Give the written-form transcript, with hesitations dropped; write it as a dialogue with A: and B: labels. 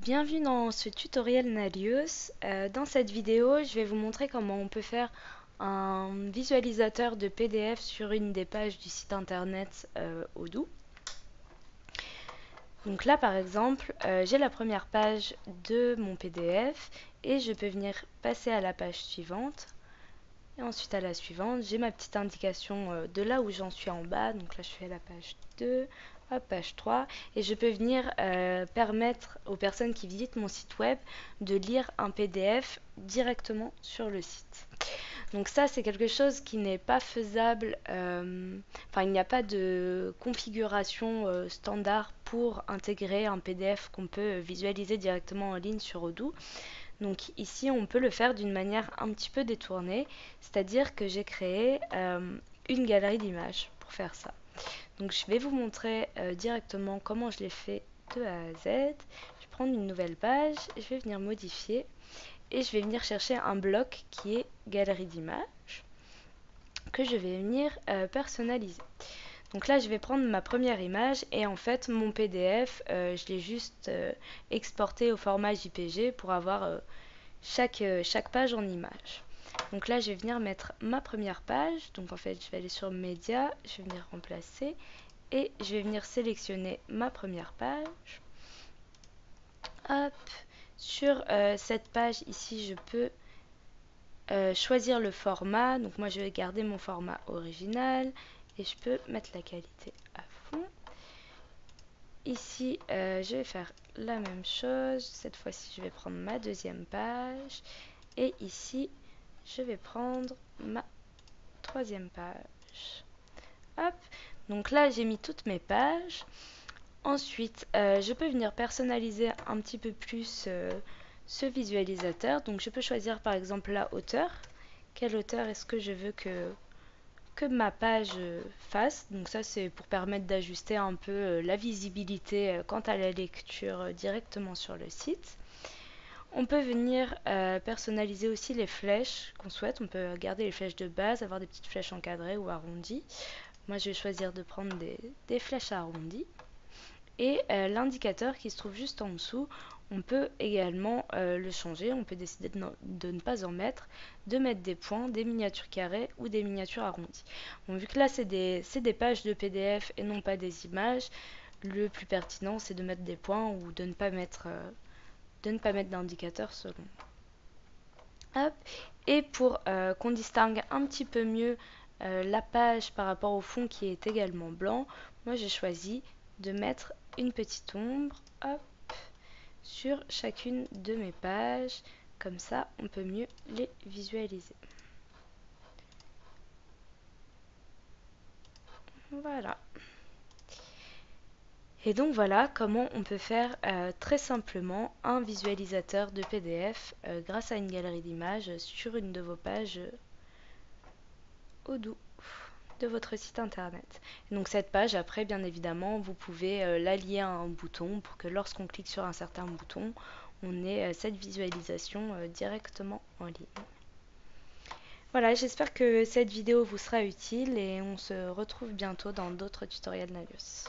A: Bienvenue dans ce tutoriel Nalios. Dans cette vidéo, je vais vous montrer comment on peut faire un visualisateur de PDF sur une des pages du site internet Odoo. Donc là, par exemple, j'ai la première page de mon PDF et je peux venir passer à la page suivante. Et ensuite à la suivante, j'ai ma petite indication de là où j'en suis en bas. Donc là, je suis à la page 2, hop, page 3. Et je peux venir permettre aux personnes qui visitent mon site web de lire un PDF directement sur le site. Donc ça, c'est quelque chose qui n'est pas faisable. Enfin, il n'y a pas de configuration standard pour intégrer un PDF qu'on peut visualiser directement en ligne sur Odoo. Donc ici, on peut le faire d'une manière un petit peu détournée, c'est-à-dire que j'ai créé une galerie d'images pour faire ça. Donc je vais vous montrer directement comment je l'ai fait de A à Z. Je vais prendre une nouvelle page, je vais venir modifier et je vais venir chercher un bloc qui est galerie d'images que je vais venir personnaliser. Donc là, je vais prendre ma première image et en fait, mon PDF, je l'ai juste exporté au format JPG pour avoir chaque page en image. Donc là, je vais venir mettre ma première page. Donc en fait, je vais aller sur Média, je vais venir remplacer et je vais venir sélectionner ma première page. Hop, sur cette page ici, je peux choisir le format. Donc moi, je vais garder mon format original et je peux mettre la qualité à fond. Ici, je vais faire la même chose. Cette fois-ci, je vais prendre ma deuxième page. Et ici, je vais prendre ma troisième page. Hop, donc là, j'ai mis toutes mes pages. Ensuite, je peux venir personnaliser un petit peu plus ce visualisateur. Donc, je peux choisir par exemple la hauteur. Quelle hauteur est-ce que je veux que ma page fasse. Donc ça, c'est pour permettre d'ajuster un peu la visibilité quant à la lecture directement sur le site. On peut venir personnaliser aussi les flèches qu'on souhaite. On peut garder les flèches de base, avoir des petites flèches encadrées ou arrondies. Moi, je vais choisir de prendre des flèches arrondies. Et l'indicateur qui se trouve juste en dessous, on peut également le changer. On peut décider de ne pas en mettre, de mettre des points, des miniatures carrées ou des miniatures arrondies. Bon, vu que là, c'est des pages de PDF et non pas des images, le plus pertinent, c'est de mettre des points ou de ne pas mettre d'indicateur selon. Hop. Et pour qu'on distingue un petit peu mieux la page par rapport au fond qui est également blanc, moi j'ai choisi de mettre une petite ombre, hop, sur chacune de mes pages. Comme ça, on peut mieux les visualiser. Voilà. Et donc voilà comment on peut faire très simplement un visualisateur de PDF grâce à une galerie d'images sur une de vos pages Odoo de votre site internet. Et donc cette page, après, bien évidemment, vous pouvez la lier à un bouton pour que lorsqu'on clique sur un certain bouton, on ait cette visualisation directement en ligne. Voilà, j'espère que cette vidéo vous sera utile et on se retrouve bientôt dans d'autres tutoriels Nalios.